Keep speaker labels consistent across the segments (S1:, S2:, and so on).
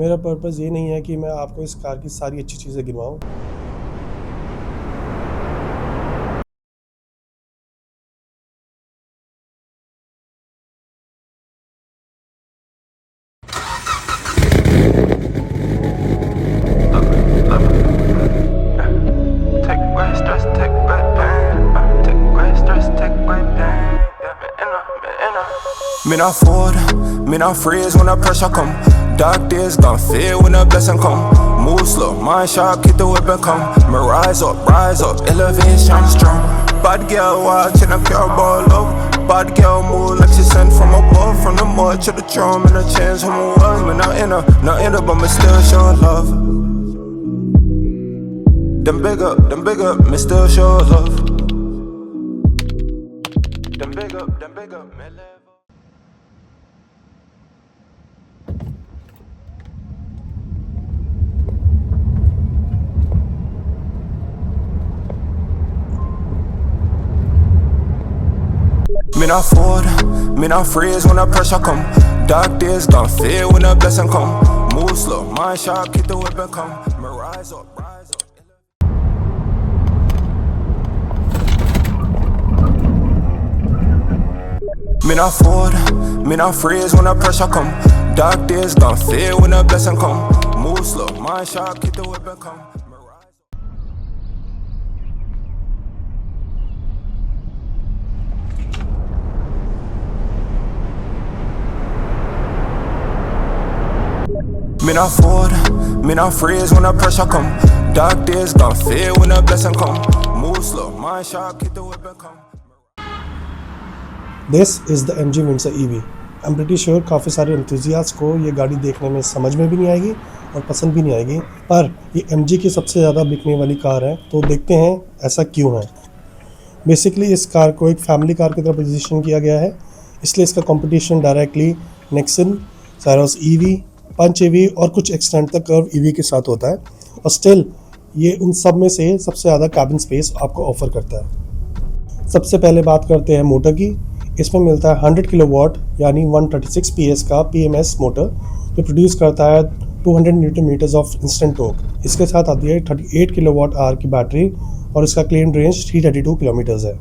S1: मेरा पर्पज़ ये नहीं है कि मैं आपको इस कार की सारी अच्छी चीज़ें गिनवाऊँ।
S2: Me not forward, me not freeze when the pressure come. Dark days gone fade when the blessing come. Move slow, mind sharp, keep the weapon come. Me rise up, elevation strong. Bad girl watching a pure ball love. Bad girl move like she sent from above. From the mud to the throne, and the change from a was. Me not in her, but me still show love. Them big up, me still show love. Them big up, me live. Me not forward, me not freeze when the pressure come. Dark days gone fade when the blessing come. Move slow, mind sharp, keep the weapon come. Me rise up. Me not forward, me not freeze when the pressure come. Dark days gone fade when the blessing come. Move slow, mind sharp, keep the weapon come. Me not forward, me not freeze when the pressure come. Dark days gone fade when the blessing come. Move slow, mind sharp, keep the weapon come.
S1: This is the MG Windsor EV। I am pretty sure काफ़ी सारे enthusiast को ये गाड़ी देखने में समझ में भी नहीं आएगी और पसंद भी नहीं आएगी, पर ये MG की सबसे ज़्यादा बिकने वाली कार है। तो देखते हैं ऐसा क्यों है। बेसिकली इस कार को एक फैमिली कार की तरह पोजीशन किया गया है, इसलिए इसका competition directly Nexon, Cyrus EV, पंच EV और कुछ एक्सटेंड तक कर्व EV के साथ होता है। और स्टिल ये उन सब में से सबसे ज़्यादा कैबिन स्पेस आपको ऑफर करता है। सबसे पहले बात करते हैं मोटर की। इसमें मिलता है 100 किलोवाट यानी 136 PS का PMS मोटर, जो प्रोड्यूस करता है 200 newton meters of instant torque. इसके साथ आती है 38 किलोवाट आवर की बैटरी और इसका क्लेम्ड रेंज 332 किलोमीटर्स है।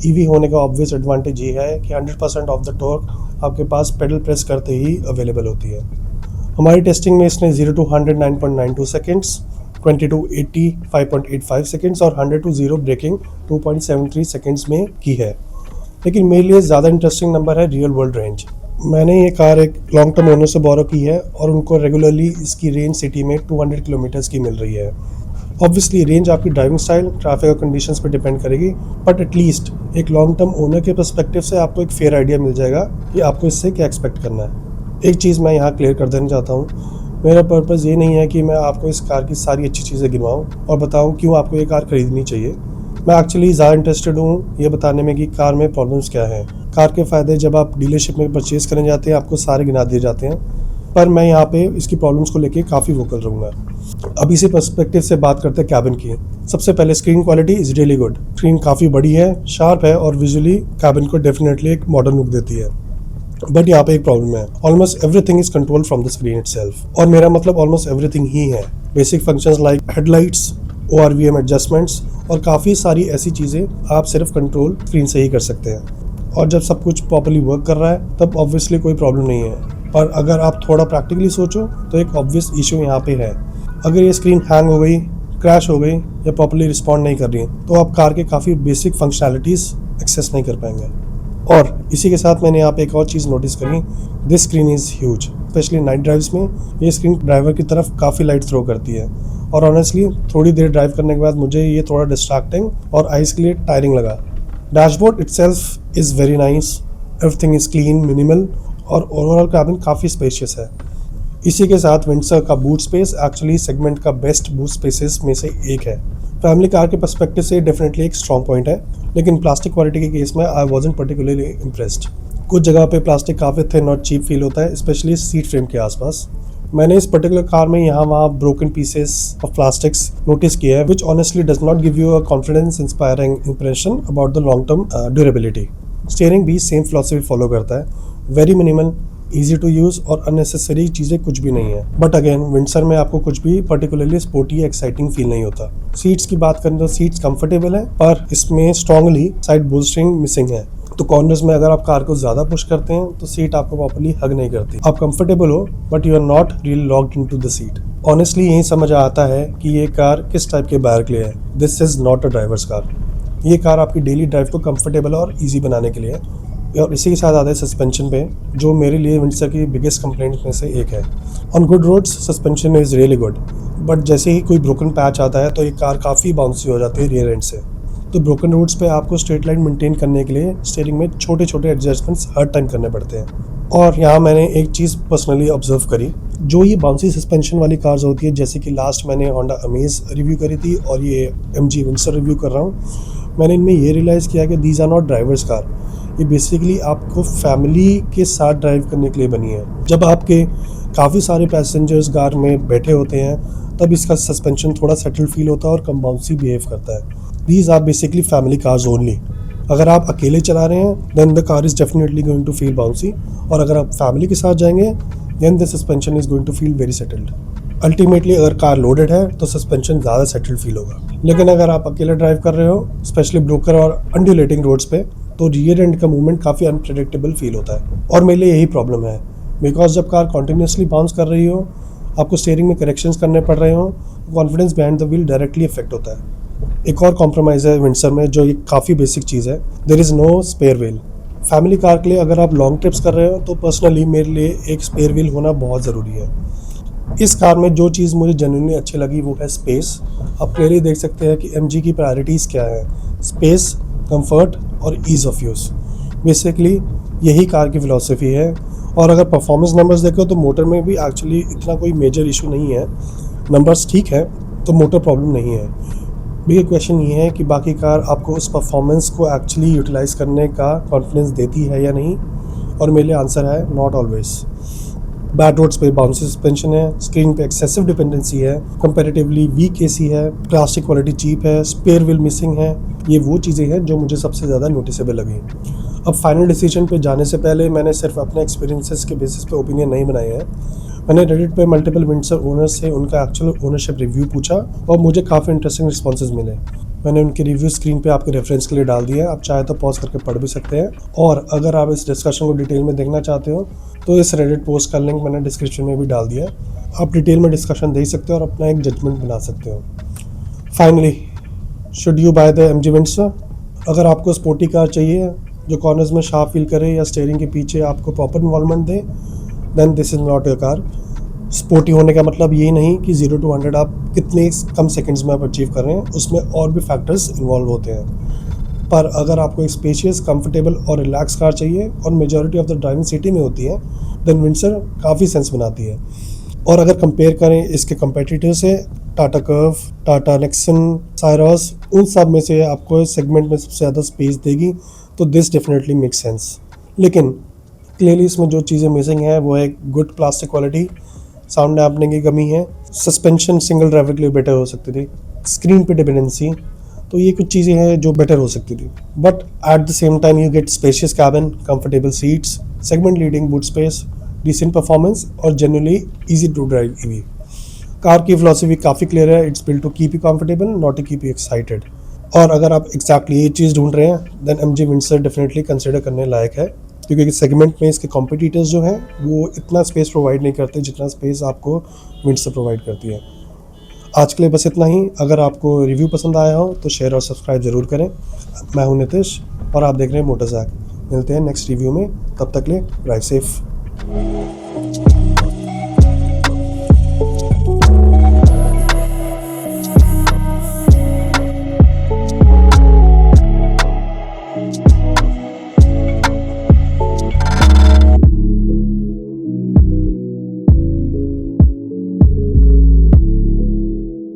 S1: EV होने का ऑब्वियस एडवांटेज ये है कि 100% ऑफ द टॉर्क आपके पास पेडल प्रेस करते ही अवेलेबल होती है। हमारी टेस्टिंग में इसने 0 to 100 9.92 सेकेंड्स, 20 to 80 5.85 सेकेंड्स और 100 to 0 ब्रेकिंग 2.73 सेकेंड्स में की है। लेकिन मेरे लिए ज़्यादा इंटरेस्टिंग नंबर है रियल वर्ल्ड रेंज। मैंने ये कार एक लॉन्ग टर्म ओनर से बोरो की है और उनको रेगुलरली इसकी रेंज सिटी में 200 किलोमीटर्स की मिल रही है। ऑब्वियसली रेंज आपकी ड्राइविंग स्टाइल, ट्रैफिक और कंडीशंस पे डिपेंड करेगी, बट एटलीस्ट एक लॉन्ग टर्म ओनर के पर्सपेक्टिव से आपको एक फेयर आइडिया मिल जाएगा कि आपको इससे क्या एक्सपेक्ट करना है। एक चीज़ मैं यहाँ क्लियर कर देना चाहता हूँ, मेरा पर्पज़ ये नहीं है कि मैं आपको इस कार की सारी अच्छी चीज़ें गिनवाऊँ और बताऊँ क्यों आपको ये कार खरीदनी चाहिए। मैं एक्चुअली ज़्यादा इंटरेस्टेड हूँ ये बताने में कि कार में प्रॉब्लम्स क्या हैं। कार के फ़ायदे जब आप डीलरशिप में परचेज़ करने जाते हैं आपको सारे गिना दिए जाते हैं, पर मैं यहाँ पे इसकी प्रॉब्लम्स को लेके काफ़ी वोकल रहूँगा। अब इसी पर्सपेक्टिव से बात करते हैं कैबिन की। सबसे पहले screen quality is really good. Screen काफ़ी बड़ी है, शार्प है और विजुअली कैबिन को डेफिनेटली एक मॉडर्न लुक देती है। बट यहाँ पे एक प्रॉब्लम है, almost everything is controlled from the screen itself. और मेरा मतलब ऑलमोस्ट एवरीथिंग ही है। Basic functions like headlights, ORVM adjustments और काफ़ी सारी ऐसी चीज़ें आप सिर्फ कंट्रोल स्क्रीन से ही कर सकते हैं। और जब सब कुछ प्रॉपर्ली वर्क कर रहा है तब ऑब्वियसली कोई प्रॉब्लम नहीं है। पर अगर आप थोड़ा प्रैक्टिकली सोचो तो एक ऑब्वियस इशू यहाँ पे है। अगर ये स्क्रीन हैंग हो गई, क्रैश हो गई या प्रॉपर्ली रिस्पॉन्ड नहीं कर रही तो आप कार के काफ़ी बेसिक फंक्शनैलिटीज़ एक्सेस नहीं कर पाएंगे। और इसी के साथ मैंने यहाँ पे एक और चीज़ नोटिस करी, this screen is huge. Specially night drives में ये स्क्रीन ड्राइवर की तरफ काफ़ी लाइट थ्रो करती है और ऑनेस्टली थोड़ी देर ड्राइव करने के बाद मुझे ये थोड़ा डिस्ट्रैक्टिंग और आइज के लिए टायरिंग लगा। Dashboard itself is very nice, everything is clean, minimal और ओवरऑल कैबिन काफ़ी स्पेशियस है। इसी के साथ विंडसर का बूट स्पेस एक्चुअली सेगमेंट का बेस्ट बूट स्पेसेस में से एक है। फैमिली कार के पर्सपेक्टिव से डेफिनेटली एक स्ट्रॉन्ग पॉइंट है, लेकिन प्लास्टिक क्वालिटी के केस में आई वॉजंट पर्टिकुलरली इम्प्रेस्ड। कुछ जगह पे प्लास्टिक काफ़ी थिन और चीप फील होता है, स्पेशली सीट फ्रेम के आसपास। मैंने इस पर्टिकुलर कार में यहाँ वहाँ broken pieces of plastics notice किया है, which honestly does not give you a confidence inspiring impression about the long term durability. Steering भी सेम फिलॉसफी फॉलो करता है, very minimal, easy to use और unnecessary चीज़ें कुछ भी नहीं है। बट अगेन विंडसर में आपको कुछ भी पर्टिकुलरली स्पोर्टी या एक्साइटिंग फील नहीं होता। सीट्स की बात करें तो सीट्स कंफर्टेबल है, पर इसमें स्ट्रांगली साइड बोल्स्टरिंग मिसिंग है। तो कॉर्नर्स में अगर आप कार को ज़्यादा पुश करते हैं तो सीट आपको प्रॉपर्ली हग नहीं करती। आप कंफर्टेबल हो but you are not really locked into the seat. Honestly यही समझ आता है कि ये कार किस टाइप के बायर के लिए है। This is not a drivers car. ये कार आपकी डेली ड्राइव को कंफर्टेबल और ईजी बनाने के लिए है। और इसी के साथ आते हैं सस्पेंशन पे, जो मेरे लिए विंडसर की बिगेस्ट कंप्लेंट में से एक है। On good roads suspension is really good, but जैसे ही कोई ब्रोकन पैच आता है तो ये कार काफ़ी बाउंसी हो जाती है रियर एंड से। तो ब्रोकन रोड्स पे आपको स्ट्रेट लाइन मेंटेन करने के लिए स्टीयरिंग में छोटे छोटे एडजस्टमेंट्स हर टाइम करने पड़ते हैं। और यहाँ मैंने एक चीज़ पर्सनली ऑब्जर्व करी, जो ये बाउंसी सस्पेंशन वाली कार्स होती है, जैसे कि लास्ट मैंने होंडा अमेज रिव्यू करी थी और ये MG विंडसर रिव्यू कर रहा हूँ, मैंने इनमें ये रियलाइज़ किया कि these are not drivers car. ये बेसिकली आपको फैमिली के साथ ड्राइव करने के लिए बनी है। जब आपके काफ़ी सारे पैसेंजर्स कार में बैठे होते हैं तब इसका सस्पेंशन थोड़ा सेटल फील होता है और कम बाउंसी बिहेव करता है। These are basically family cars only. अगर आप अकेले चला रहे हैं then the car is definitely going to feel bouncy, और अगर आप फैमिली के साथ जाएंगे then the suspension is going to feel very settled. Ultimately अगर कार लोडेड है तो सस्पेंशन ज़्यादा सेटल्ड फील होगा, लेकिन अगर आप अकेले ड्राइव कर रहे हो स्पेशली ब्रोकर और अनड्यूलेटिंग रोड्स पे, तो रियर एंड का मूवमेंट काफ़ी अनप्रेडिक्टेबल फील होता है। और मेरे लिए यही प्रॉब्लम है, बिकॉज जब कार कॉन्टीन्यूसली बाउंस कर रही हो, आपको स्टीयरिंग में करेक्शंस करने पड़ रहे हो, confidence behind the wheel directly effect होता है। एक और कॉम्प्रोमाइज़ है विंडसर में, जो ये काफ़ी बेसिक चीज़ है, there is no spare wheel. Family car के लिए अगर आप लॉन्ग ट्रिप्स कर रहे हो तो पर्सनली मेरे लिए एक स्पेयर व्हील होना बहुत ज़रूरी है। इस कार में जो चीज़ मुझे जेन्युइनली अच्छी लगी वो है स्पेस। आप क्लियरली देख सकते हैं कि MG की प्रायोरिटीज़ क्या है, स्पेस, कंफर्ट और ईज़ ऑफ यूज़। बेसिकली यही कार की फ़िलॉसफी है। और अगर परफॉर्मेंस नंबर्स देखो तो मोटर में भी एक्चुअली इतना कोई मेजर इशू नहीं है। नंबर्स ठीक है तो मोटर प्रॉब्लम नहीं है। बिग क्वेश्चन ये है कि बाकी कार आपको उस परफॉर्मेंस को एक्चुअली यूटिलाइज़ करने का कॉन्फिडेंस देती है या नहीं, और मेरे लिए आंसर है नॉट ऑलवेज। बैड रोड्स पे बाउंसी सस्पेंशन है, स्क्रीन पे एक्सेसिव डिपेंडेंसी है, कंपैरेटिवली वीक AC है, प्लास्टिक क्वालिटी चीप है, स्पेयर व्हील मिसिंग है। ये वो चीज़ें हैं जो मुझे सबसे ज़्यादा नोटिसेबल लगी। अब फाइनल डिसीजन पे जाने से पहले मैंने सिर्फ अपने एक्सपीरियंसेस के बेसिस पे ओपिनियन नहीं बनाए हैं। मैंने रेडिट पे मल्टीपल विंडसर ओनर्स से उनका एक्चुअल ओनरशिप रिव्यू पूछा और मुझे काफ़ी इंटरेस्टिंग रिस्पॉन्सेज मिले। मैंने उनके रिव्यू स्क्रीन पे आपके रेफरेंस के लिए डाल दिया है, आप चाहे तो पॉज करके पढ़ भी सकते हैं। और अगर आप इस डिस्कशन को डिटेल में देखना चाहते हो तो इस रेडिट पोस्ट का लिंक मैंने डिस्क्रिप्शन में भी डाल दिया है। आप डिटेल में डिस्कशन देख सकते हो और अपना एक जजमेंट बना सकते हो। Finally, should you by the MG Windsor? अगर आपको स्पोर्टी कार चाहिए जो कॉर्नर्स में शार्प फील करे या स्टीयरिंग के पीछे आपको प्रॉपर इन्वॉल्वमेंट दे, then this is not your car. Sporty होने का मतलब ये नहीं कि 0 to 100 आप कितने कम सेकंड्स में आप अचीव कर रहे हैं, उसमें और भी फैक्टर्स इन्वॉल्व होते हैं। पर अगर आपको एक स्पेशियस, कंफर्टेबल और रिलैक्स कार चाहिए और majority of the driving city में होती है, देन विंडसर काफ़ी सेंस बनाती है। और अगर कंपेयर करें इसके कंपेटिटर से, Tata curve, Tata Nexon, Cyrus, उन सब में से आपको इस सेगमेंट में सबसे ज़्यादा स्पेस देगी, तो दिस डेफिनेटली मेक सेंस। लेकिन क्लियरली इसमें जो चीज़ें मिसिंग है वो है good plastic quality, sound dampening की कमी है, सस्पेंशन सिंगल ड्राइवर के लिए बेटर हो सकती थी, स्क्रीन पे डिपेंडेंसी, तो ये कुछ चीज़ें हैं जो बेटर हो सकती थी। But at the same time you get spacious cabin, comfortable seats, segment leading boot space, decent performance और generally easy to drive EV। Car की फिलॉसफी काफ़ी क्लियर है, it's built to keep you comfortable, not to keep you excited. और अगर आप exactly ये चीज़ ढूंढ रहे हैं then MG Windsor definitely consider करने लायक है, क्योंकि सेगमेंट में इसके कॉम्पिटिटर्स जो हैं वो इतना स्पेस प्रोवाइड नहीं करते जितना स्पेस आपको विंडसर प्रोवाइड करती है। आज के लिए बस इतना ही। अगर आपको रिव्यू पसंद आया हो तो शेयर और सब्सक्राइब ज़रूर करें। मैं हूं नितिश और आप देख रहे हैं मोटरजैक। मिलते हैं नेक्स्ट रिव्यू में, तब तक के लिए ड्राइव सेफ।